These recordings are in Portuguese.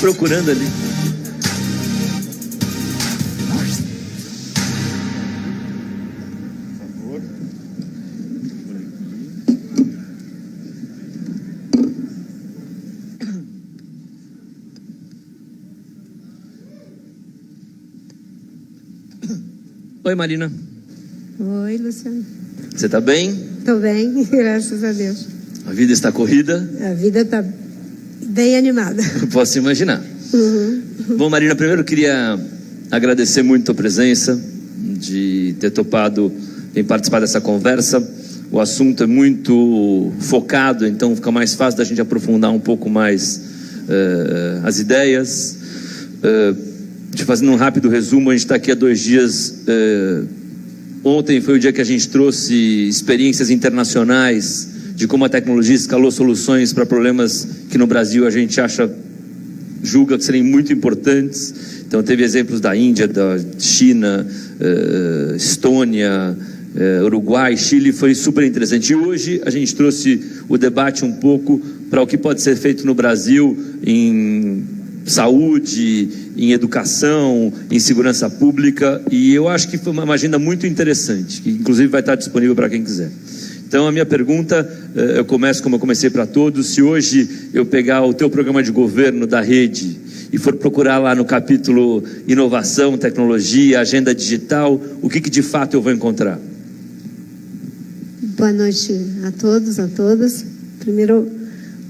procurando ali. Oi, Marina. Oi, Luciano. Você está bem? Estou bem, graças a Deus. A vida está corrida? A vida está bem animada. Posso imaginar. Uhum. Bom, Marina, primeiro eu queria agradecer muito a tua presença, de ter topado em participar dessa conversa. O assunto é muito focado, então fica mais fácil da gente aprofundar um pouco mais as ideias. Te fazendo um rápido resumo, a gente está aqui há 2 dias. Ontem foi o dia que a gente trouxe experiências internacionais de como a tecnologia escalou soluções para problemas que no Brasil a gente julga que serem muito importantes. Então teve exemplos da Índia, da China, Estônia, Uruguai, Chile, foi super interessante. E hoje a gente trouxe o debate um pouco para o que pode ser feito no Brasil em saúde, em educação, em segurança pública, e eu acho que foi uma agenda muito interessante, que inclusive vai estar disponível para quem quiser. Então a minha pergunta, eu começo como eu comecei para todos: se hoje eu pegar o teu programa de governo da rede e for procurar lá no capítulo inovação, tecnologia, agenda digital, o que de fato eu vou encontrar? Boa noite a todos, a todas. Primeiro,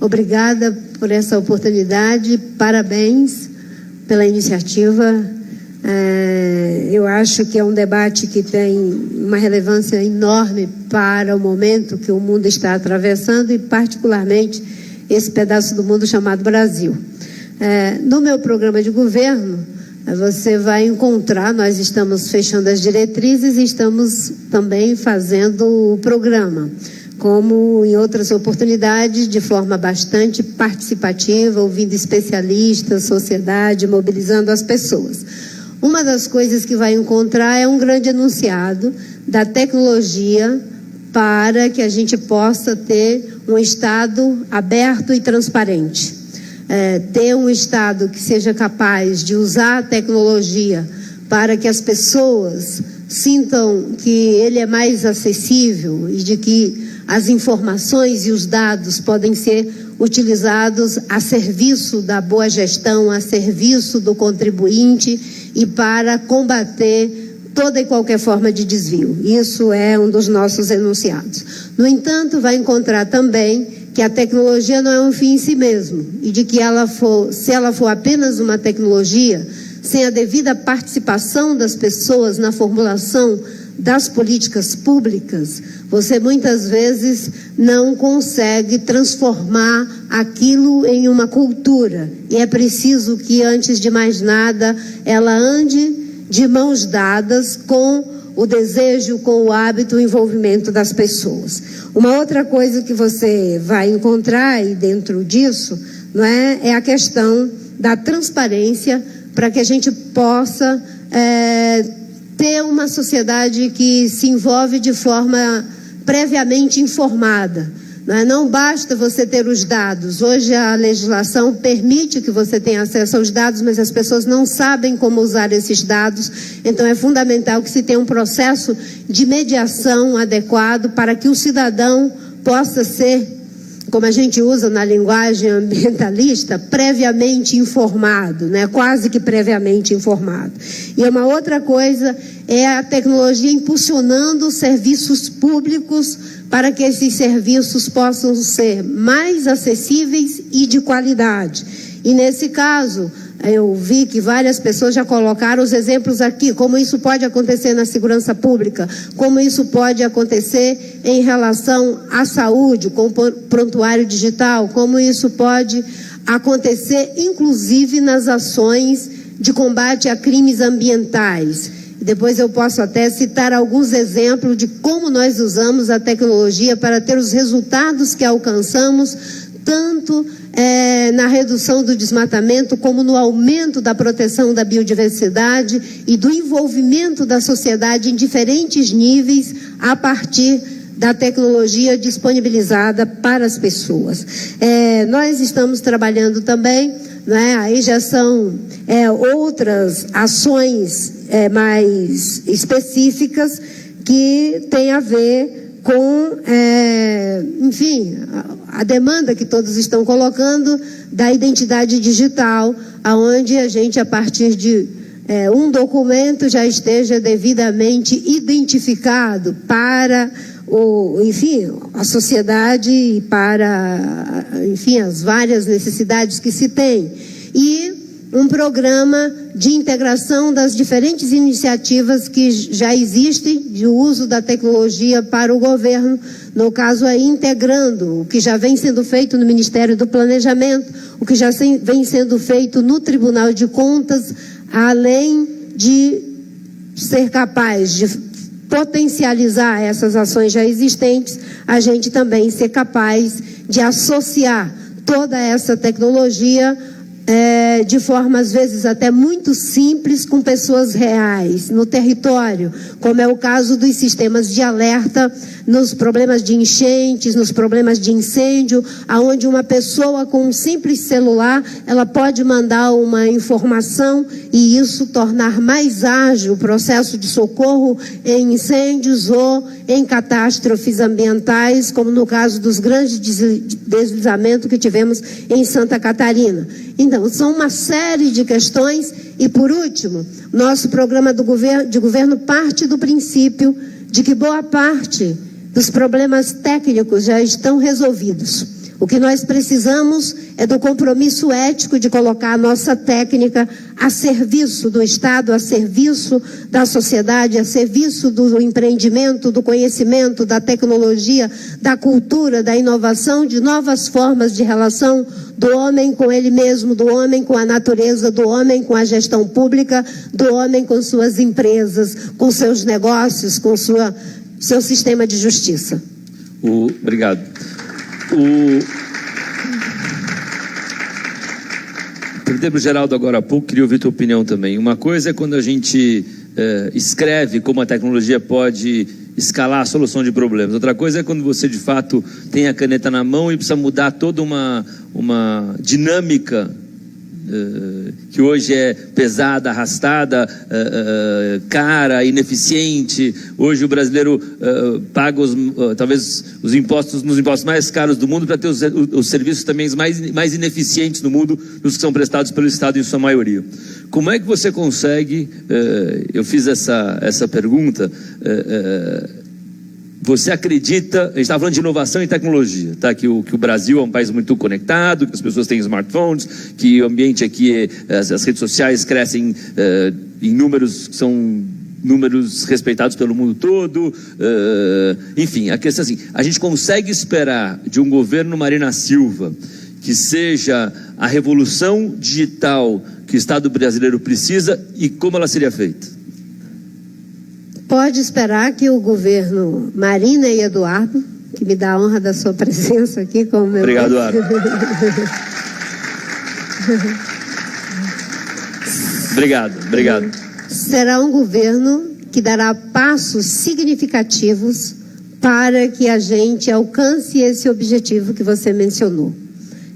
obrigada por essa oportunidade, parabéns pela iniciativa. Eu acho que é um debate que tem uma relevância enorme para o momento que o mundo está atravessando e particularmente esse pedaço do mundo chamado Brasil. No meu programa de governo, você vai encontrar, nós estamos fechando as diretrizes e estamos também fazendo o programa, como em outras oportunidades, de forma bastante participativa, ouvindo especialistas, sociedade, mobilizando as pessoas. Uma das coisas que vai encontrar é um grande enunciado da tecnologia para que a gente possa ter um Estado aberto e transparente. Ter um Estado que seja capaz de usar a tecnologia para que as pessoas sintam que ele é mais acessível e de que as informações e os dados podem ser utilizados a serviço da boa gestão, a serviço do contribuinte e para combater toda e qualquer forma de desvio. Isso é um dos nossos enunciados. No entanto, vai encontrar também que a tecnologia não é um fim em si mesmo e de que se ela for apenas uma tecnologia, sem a devida participação das pessoas na formulação das políticas públicas, você muitas vezes não consegue transformar aquilo em uma cultura. E é preciso que, antes de mais nada, ela ande de mãos dadas com o desejo, com o hábito, o envolvimento das pessoas. Uma outra coisa que você vai encontrar aí dentro disso, não é a questão da transparência, para que a gente possa ter uma sociedade que se envolve de forma previamente informada. Não basta você ter os dados. Hoje a legislação permite que você tenha acesso aos dados, mas as pessoas não sabem como usar esses dados. Então é fundamental que se tenha um processo de mediação adequado para que o cidadão possa ser, como a gente usa na linguagem ambientalista, previamente informado, quase que previamente informado. E uma outra coisa é a tecnologia impulsionando serviços públicos para que esses serviços possam ser mais acessíveis e de qualidade. E nesse caso, eu vi que várias pessoas já colocaram os exemplos aqui, como isso pode acontecer na segurança pública, como isso pode acontecer em relação à saúde, com o prontuário digital, como isso pode acontecer, inclusive, nas ações de combate a crimes ambientais. Depois eu posso até citar alguns exemplos de como nós usamos a tecnologia para ter os resultados que alcançamos, tanto na redução do desmatamento, como no aumento da proteção da biodiversidade e do envolvimento da sociedade em diferentes níveis a partir da tecnologia disponibilizada para as pessoas. Nós estamos trabalhando também né? Aí já são outras ações mais específicas que têm a ver com, enfim, a demanda que todos estão colocando da identidade digital, aonde a gente, a partir de um documento, já esteja devidamente identificado para enfim, a sociedade e para, enfim, as várias necessidades que se tem. E um programa de integração das diferentes iniciativas que já existem de uso da tecnologia para o governo, no caso aí integrando o que já vem sendo feito no Ministério do Planejamento, o que já vem sendo feito no Tribunal de Contas, além de ser capaz de potencializar essas ações já existentes, a gente também ser capaz de associar toda essa tecnologia de forma, às vezes, até muito simples, com pessoas reais, no território, como é o caso dos sistemas de alerta nos problemas de enchentes, nos problemas de incêndio, aonde uma pessoa com um simples celular, ela pode mandar uma informação e isso tornar mais ágil o processo de socorro em incêndios ou em catástrofes ambientais, como no caso dos grandes deslizamentos que tivemos em Santa Catarina. Então, são uma série de questões e, por último, nosso programa de governo parte do princípio de que boa parte dos problemas técnicos já estão resolvidos. O que nós precisamos é do compromisso ético de colocar a nossa técnica a serviço do Estado, a serviço da sociedade, a serviço do empreendimento, do conhecimento, da tecnologia, da cultura, da inovação, de novas formas de relação do homem com ele mesmo, do homem com a natureza, do homem com a gestão pública, do homem com suas empresas, com seus negócios, com seu sistema de justiça. Obrigado. Presidente Geraldo, agora há pouco, queria ouvir tua opinião também. Uma coisa é quando a gente escreve como a tecnologia pode escalar a solução de problemas. Outra coisa é quando você, de fato, tem a caneta na mão e precisa mudar toda uma dinâmica que hoje é pesada, arrastada, cara, ineficiente. Hoje o brasileiro paga talvez os impostos nos impostos mais caros do mundo para ter os serviços também mais ineficientes do mundo, os que são prestados pelo Estado em sua maioria. Como é que você consegue, eu fiz essa pergunta, você acredita, a gente está falando de inovação e tecnologia, tá? Que o Brasil é um país muito conectado, que as pessoas têm smartphones, que o ambiente aqui, as redes sociais crescem em números que são números respeitados pelo mundo todo, enfim, a questão é assim, a gente consegue esperar de um governo Marina Silva que seja a revolução digital que o Estado brasileiro precisa e como ela seria feita? Pode esperar que o governo Marina e Eduardo, que me dá a honra da sua presença aqui como meu... Obrigado, Eduardo. Obrigado. Será um governo que dará passos significativos para que a gente alcance esse objetivo que você mencionou.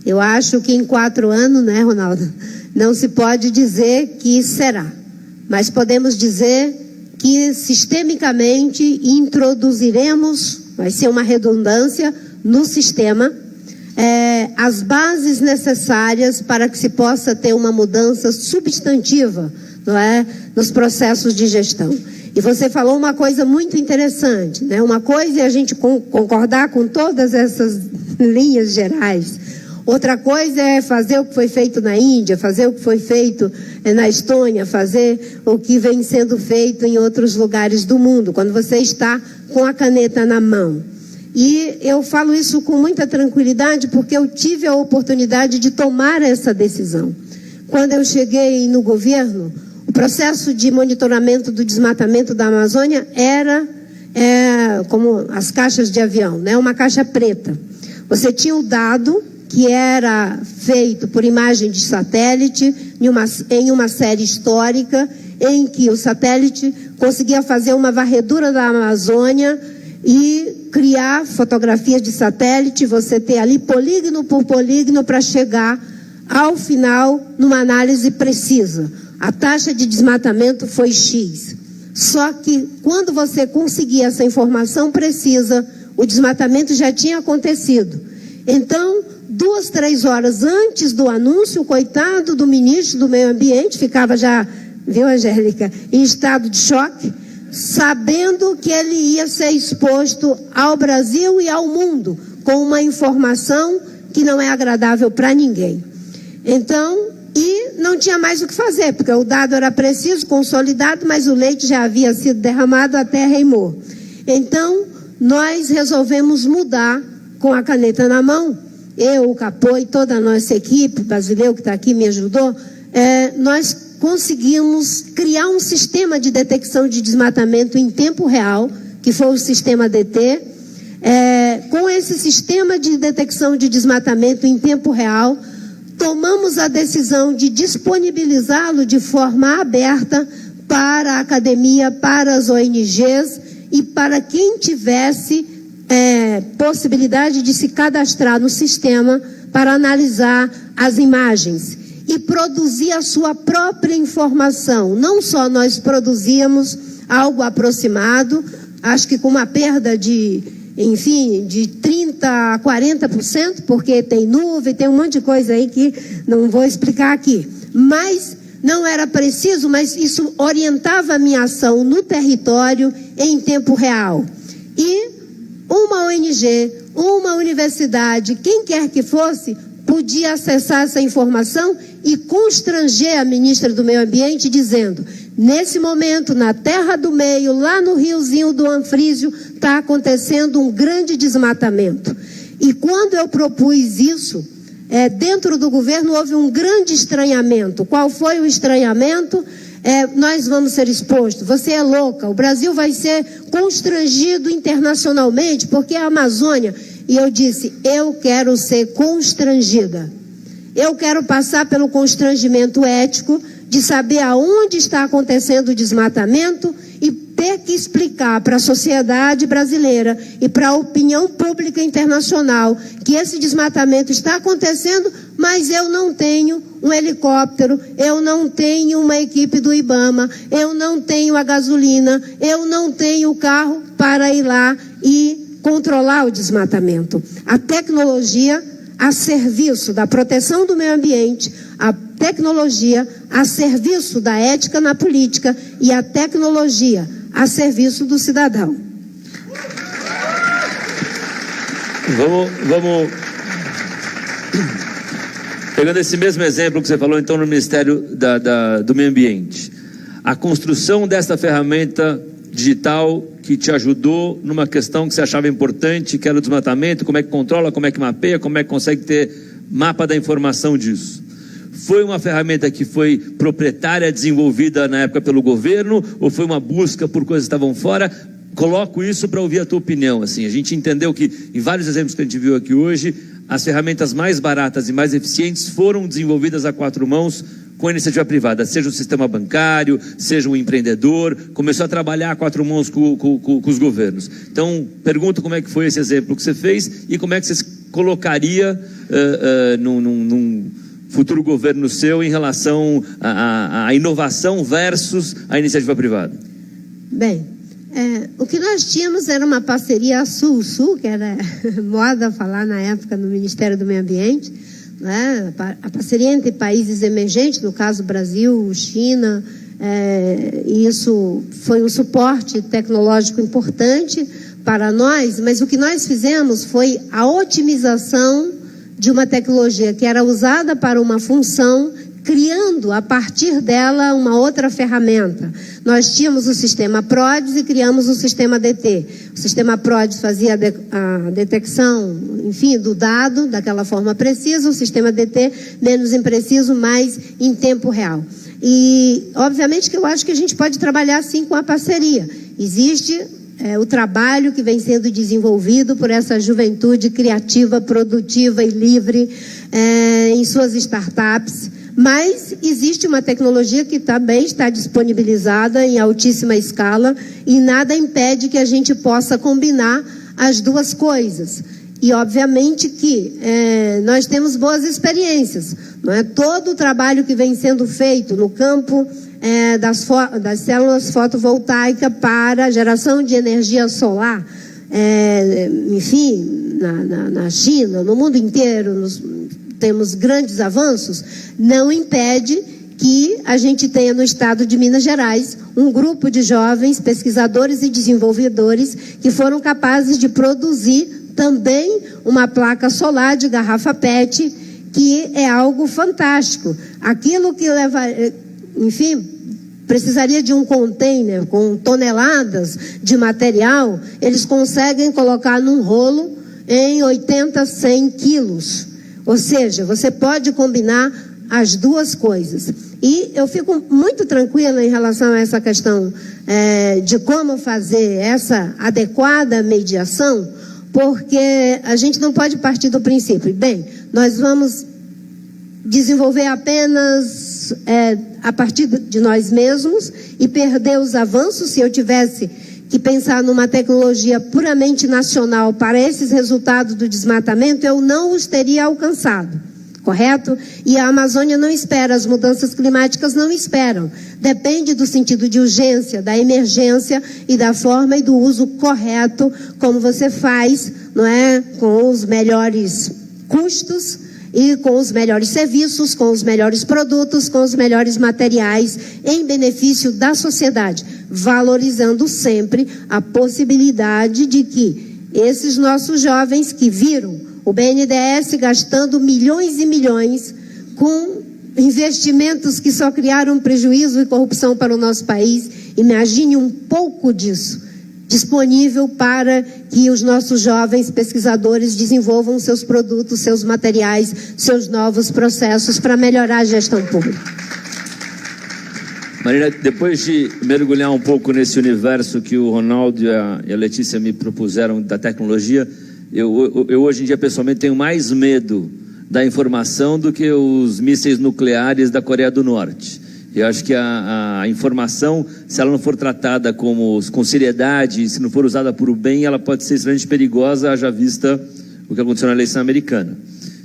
Eu acho que em 4 anos, né, Ronaldo, não se pode dizer que será, mas podemos dizer que sistemicamente introduziremos, vai ser uma redundância no sistema, as bases necessárias para que se possa ter uma mudança substantiva, não é, nos processos de gestão. E você falou uma coisa muito interessante, né? Uma coisa é a gente concordar com todas essas linhas gerais. Outra coisa é fazer o que foi feito na Índia, fazer o que foi feito na Estônia, fazer o que vem sendo feito em outros lugares do mundo, quando você está com a caneta na mão. E eu falo isso com muita tranquilidade porque eu tive a oportunidade de tomar essa decisão. Quando eu cheguei no governo, o processo de monitoramento do desmatamento da Amazônia era como as caixas de avião, né? Uma caixa preta. Você tinha o dado que era feito por imagem de satélite em uma série histórica em que o satélite conseguia fazer uma varredura da Amazônia e criar fotografias de satélite, você ter ali polígono por polígono para chegar Ao final, numa análise precisa, a taxa de desmatamento foi X. Só que quando você conseguia essa informação precisa, o desmatamento já tinha acontecido. Então, 2, 3 horas antes do anúncio, o coitado do ministro do Meio Ambiente ficava já, viu, Angélica, em estado de choque, sabendo que ele ia ser exposto ao Brasil e ao mundo com uma informação que não é agradável para ninguém. Então, e não tinha mais o que fazer, porque o dado era preciso, consolidado, mas o leite já havia sido derramado, a terra reimou. Então, nós resolvemos mudar com a caneta na mão, eu, o Capô e toda a nossa equipe, o Basileu que está aqui me ajudou, nós conseguimos criar um sistema de detecção de desmatamento em tempo real, que foi o sistema DT. Com esse sistema de detecção de desmatamento em tempo real, tomamos a decisão de disponibilizá-lo de forma aberta para a academia, para as ONGs e para quem tivesse possibilidade de se cadastrar no sistema para analisar as imagens e produzir a sua própria informação. Não só nós produzíamos algo aproximado, acho que com uma perda de 30% a 40%, porque tem nuvem, tem um monte de coisa aí que não vou explicar aqui. Mas não era preciso, mas isso orientava a minha ação no território em tempo real. E uma ONG, uma universidade, quem quer que fosse, podia acessar essa informação e constranger a ministra do Meio Ambiente dizendo: nesse momento, na Terra do Meio, lá no riozinho do Anfrísio, está acontecendo um grande desmatamento. E quando eu propus isso, dentro do governo houve um grande estranhamento. Qual foi o estranhamento? Nós vamos ser expostos, você é louca, o Brasil vai ser constrangido internacionalmente, porque é a Amazônia. E eu disse, eu quero ser constrangida. Eu quero passar pelo constrangimento ético de saber aonde está acontecendo o desmatamento e ter que explicar para a sociedade brasileira e para a opinião pública internacional que esse desmatamento está acontecendo, mas eu não tenho um helicóptero, eu não tenho uma equipe do IBAMA, eu não tenho a gasolina, eu não tenho o carro para ir lá e controlar o desmatamento. A tecnologia a serviço da proteção do meio ambiente, a tecnologia a serviço da ética na política e a tecnologia a serviço do cidadão. Vamos pegando esse mesmo exemplo que você falou então no Ministério do Meio Ambiente, a construção dessa ferramenta digital que te ajudou numa questão que você achava importante, que era o desmatamento, como é que controla, como é que mapeia, como é que consegue ter mapa da informação disso. Foi uma ferramenta que foi proprietária, desenvolvida na época pelo governo, ou foi uma busca por coisas que estavam fora? Coloco isso para ouvir a tua opinião. Assim, a gente entendeu que, em vários exemplos que a gente viu aqui hoje, as ferramentas mais baratas e mais eficientes foram desenvolvidas a 4 mãos com a iniciativa privada, seja o sistema bancário, seja um empreendedor, começou a trabalhar a 4 mãos com os governos. Então, pergunto como é que foi esse exemplo que você fez e como é que você colocaria num futuro governo seu em relação à inovação versus a iniciativa privada. Bem, o que nós tínhamos era uma parceria sul-sul, que era moda falar na época no Ministério do Meio Ambiente, né? A parceria entre países emergentes, no caso Brasil, China, e isso foi um suporte tecnológico importante para nós, mas o que nós fizemos foi a otimização de uma tecnologia que era usada para uma função, criando a partir dela uma outra ferramenta. Nós tínhamos o sistema PRODES e criamos o sistema DT. O sistema PRODES fazia a detecção, enfim, do dado daquela forma precisa, o sistema DT menos impreciso, mas em tempo real. E, obviamente, que eu acho que a gente pode trabalhar assim com a parceria. Existe o trabalho que vem sendo desenvolvido por essa juventude criativa, produtiva e livre em suas startups, mas existe uma tecnologia que também está disponibilizada em altíssima escala e nada impede que a gente possa combinar as duas coisas. E, obviamente, que nós temos boas experiências. Não é? Todo o trabalho que vem sendo feito no campo das células fotovoltaicas para geração de energia solar, enfim, na China, no mundo inteiro, temos grandes avanços, não impede que a gente tenha no estado de Minas Gerais um grupo de jovens pesquisadores e desenvolvedores que foram capazes de produzir também uma placa solar de garrafa PET, que é algo fantástico. Aquilo que leva, enfim, precisaria de um container com toneladas de material, eles conseguem colocar num rolo em 80, 100 quilos. Ou seja, você pode combinar as duas coisas. E eu fico muito tranquila em relação a essa questão de como fazer essa adequada mediação, porque a gente não pode partir do princípio, bem, nós vamos desenvolver apenas a partir de nós mesmos e perder os avanços. Se eu tivesse que pensar numa tecnologia puramente nacional para esses resultados do desmatamento, eu não os teria alcançado, correto? E a Amazônia não espera, as mudanças climáticas não esperam. Depende do sentido de urgência, da emergência e da forma e do uso correto, como você faz, não é? Com os melhores custos e com os melhores serviços, com os melhores produtos, com os melhores materiais, em benefício da sociedade, valorizando sempre a possibilidade de que esses nossos jovens que viram o BNDES gastando milhões e milhões com investimentos que só criaram prejuízo e corrupção para o nosso país, imagine um pouco disso disponível para que os nossos jovens pesquisadores desenvolvam seus produtos, seus materiais, seus novos processos para melhorar a gestão pública. Marina, depois de mergulhar um pouco nesse universo que o Ronaldo e a Letícia me propuseram da tecnologia, eu hoje em dia pessoalmente tenho mais medo da informação do que os mísseis nucleares da Coreia do Norte. Eu acho que a informação, se ela não for tratada com seriedade, se não for usada por o bem, ela pode ser extremamente perigosa, haja vista o que aconteceu na eleição americana.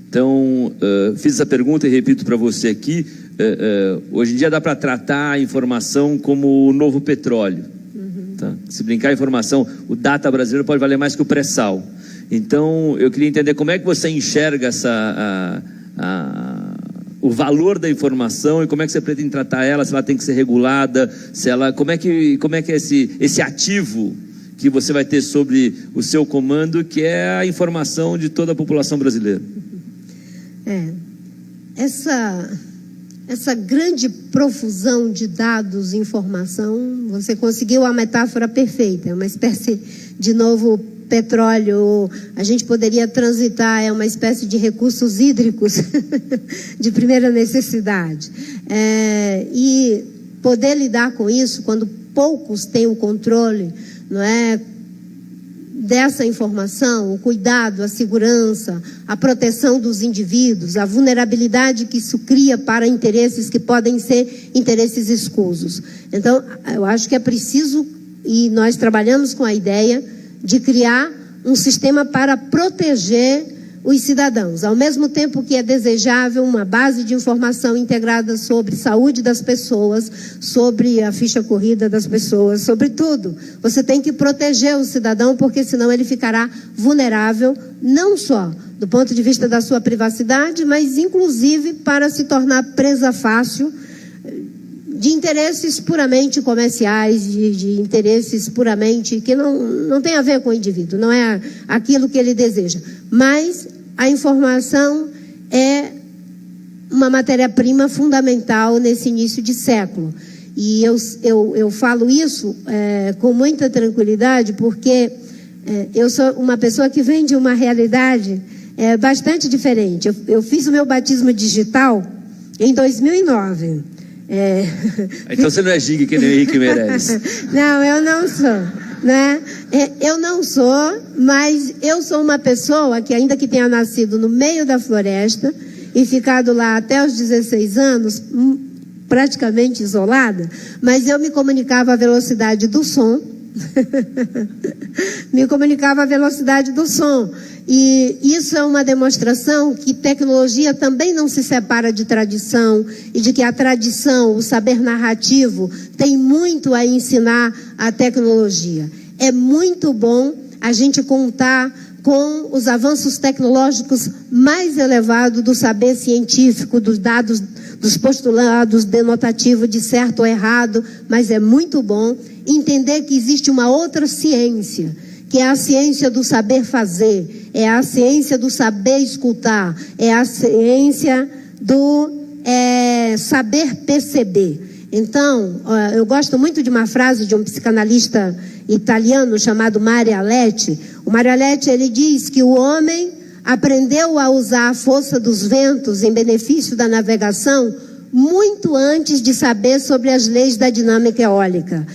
Então, fiz essa pergunta e repito para você aqui, hoje em dia dá para tratar a informação como o novo petróleo. Tá? Se brincar a informação, o data brasileiro pode valer mais que o pré-sal. Então, eu queria entender como é que você enxerga o valor da informação e como é que você pretende tratar ela, se ela tem que ser regulada, como é que é esse ativo que você vai ter sobre o seu comando, que é a informação de toda a população brasileira. Essa grande profusão de dados e informação, você conseguiu a metáfora perfeita, é uma espécie de novo petróleo, a gente poderia transitar, é uma espécie de recursos hídricos de primeira necessidade. E poder lidar com isso, quando poucos têm o controle, não é, dessa informação, o cuidado, a segurança, a proteção dos indivíduos, a vulnerabilidade que isso cria para interesses que podem ser interesses escusos. Então, eu acho que é preciso, e nós trabalhamos com a ideia de criar um sistema para proteger os cidadãos, ao mesmo tempo que é desejável uma base de informação integrada sobre saúde das pessoas, sobre a ficha corrida das pessoas, sobre tudo. Você tem que proteger o cidadão, porque senão ele ficará vulnerável, não só do ponto de vista da sua privacidade, mas inclusive para se tornar presa fácil de interesses puramente comerciais, de interesses puramente que não tem a ver com o indivíduo, não é aquilo que ele deseja. Mas a informação é uma matéria-prima fundamental nesse início de século. E eu falo isso com muita tranquilidade, porque eu sou uma pessoa que vem de uma realidade bastante diferente. Eu fiz o meu batismo digital em 2009. Então você não é giga que nem o Henrique Meirelles. Não, eu não sou, né? Eu não sou, mas eu sou uma pessoa que, ainda que tenha nascido no meio da floresta e ficado lá até os 16 anos, praticamente isolada, mas eu me comunicava à velocidade do som, Me comunicava a velocidade do som. E isso é uma demonstração que tecnologia também não se separa de tradição, e de que a tradição, o saber narrativo, tem muito a ensinar à tecnologia. É muito bom a gente contar com os avanços tecnológicos mais elevados do saber científico, dos dados, dos postulados denotativos de certo ou errado, mas é muito bom entender que existe uma outra ciência, que é a ciência do saber fazer, é a ciência do saber escutar, é a ciência do saber perceber. Então, eu gosto muito de uma frase de um psicanalista italiano chamado Mario Alessi. O Mario Alessi, ele diz que o homem aprendeu a usar a força dos ventos em benefício da navegação muito antes de saber sobre as leis da dinâmica eólica.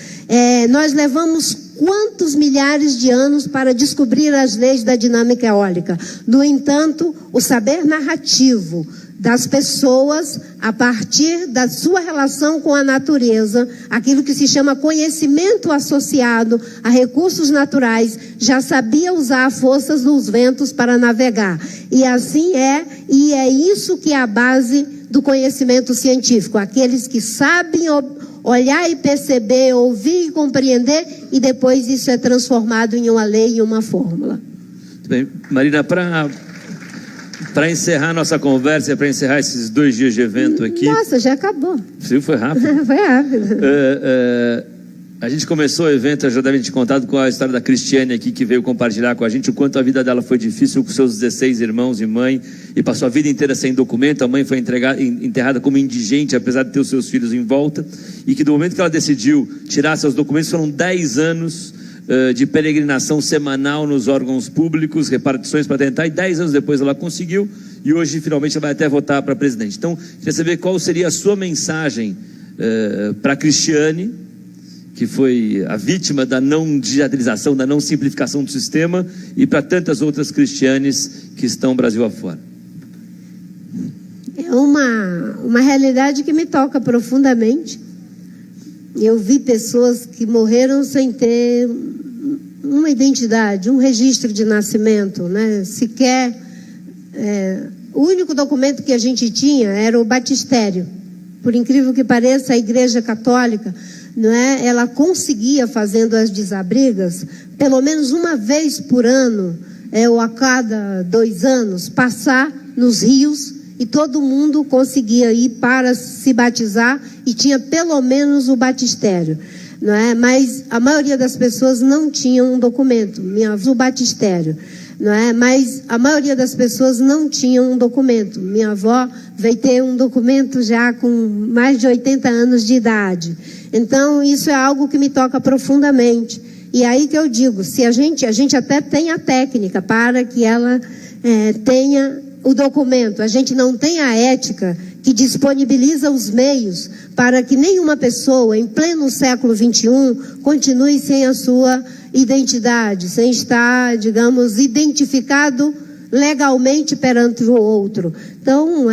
Nós levamos quantos milhares de anos para descobrir as leis da dinâmica eólica? No entanto, o saber narrativo das pessoas, a partir da sua relação com a natureza, aquilo que se chama conhecimento associado a recursos naturais, já sabia usar as forças dos ventos para navegar. E assim e é isso que é a base do conhecimento científico, aqueles que sabem olhar e perceber, ouvir e compreender, e depois isso é transformado em uma lei e uma fórmula. Muito bem. Marina, para encerrar nossa conversa, para encerrar esses 2 dias de evento aqui... Nossa, já acabou. Sim, foi rápido. Foi rápido. A gente começou o evento, eu já devia ter contado com a história da Cristiane aqui, que veio compartilhar com a gente o quanto a vida dela foi difícil com seus 16 irmãos e mãe, e passou a vida inteira sem documento. A mãe foi enterrada como indigente, apesar de ter os seus filhos em volta, e que do momento que ela decidiu tirar seus documentos, foram 10 anos de peregrinação semanal nos órgãos públicos, repartições para tentar, e 10 anos depois ela conseguiu, e hoje finalmente ela vai até votar para presidente. Então, queria saber qual seria a sua mensagem para a Cristiane, que foi a vítima da não digitalização, da não simplificação do sistema, e para tantas outras Cristianes que estão Brasil afora. É uma realidade que me toca profundamente. Eu vi pessoas que morreram sem ter uma identidade, um registro de nascimento, né? Sequer o único documento que a gente tinha era o batistério. Por incrível que pareça, a Igreja Católica, não é? Ela conseguia, fazendo as desabrigas, pelo menos uma vez por ano, ou a cada 2 anos, passar nos rios, e todo mundo conseguia ir para se batizar, e tinha pelo menos o batistério, não é? Mas a maioria das pessoas não tinham um documento. O batistério, não é? Mas a maioria das pessoas não tinham um documento. Minha avó veio ter um documento já com mais de 80 anos de idade. Então, isso é algo que me toca profundamente. E aí que eu digo, se a gente até tem a técnica para que ela tenha o documento, a gente não tem a ética que disponibiliza os meios para que nenhuma pessoa, em pleno século XXI, continue sem a sua identidade, sem estar, digamos, identificado legalmente perante o outro. Então,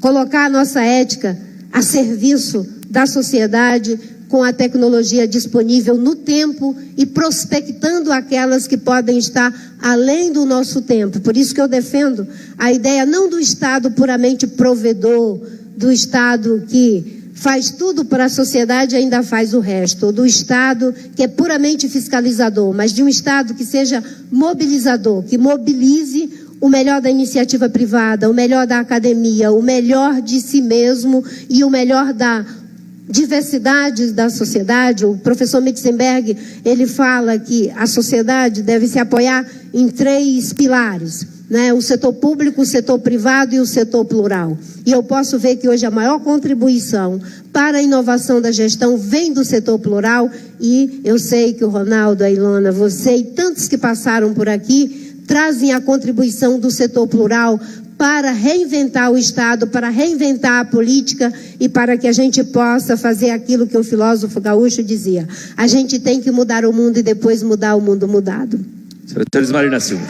colocar a nossa ética a serviço da sociedade, com a tecnologia disponível no tempo e prospectando aquelas que podem estar além do nosso tempo. Por isso que eu defendo a ideia não do Estado puramente provedor, do Estado que faz tudo para a sociedade e ainda faz o resto, ou do Estado que é puramente fiscalizador, mas de um Estado que seja mobilizador, que mobilize o melhor da iniciativa privada, o melhor da academia, o melhor de si mesmo e o melhor da diversidade da sociedade. O professor Metzenberg, ele fala que a sociedade deve se apoiar em 3 pilares, né? O setor público, o setor privado e o setor plural. E eu posso ver que hoje a maior contribuição para a inovação da gestão vem do setor plural, e eu sei que o Ronaldo, a Ilona, você e tantos que passaram por aqui trazem a contribuição do setor plural para reinventar o Estado, para reinventar a política e para que a gente possa fazer aquilo que um filósofo gaúcho dizia: a gente tem que mudar o mundo e depois mudar o mundo mudado. Senhora Marina Silva.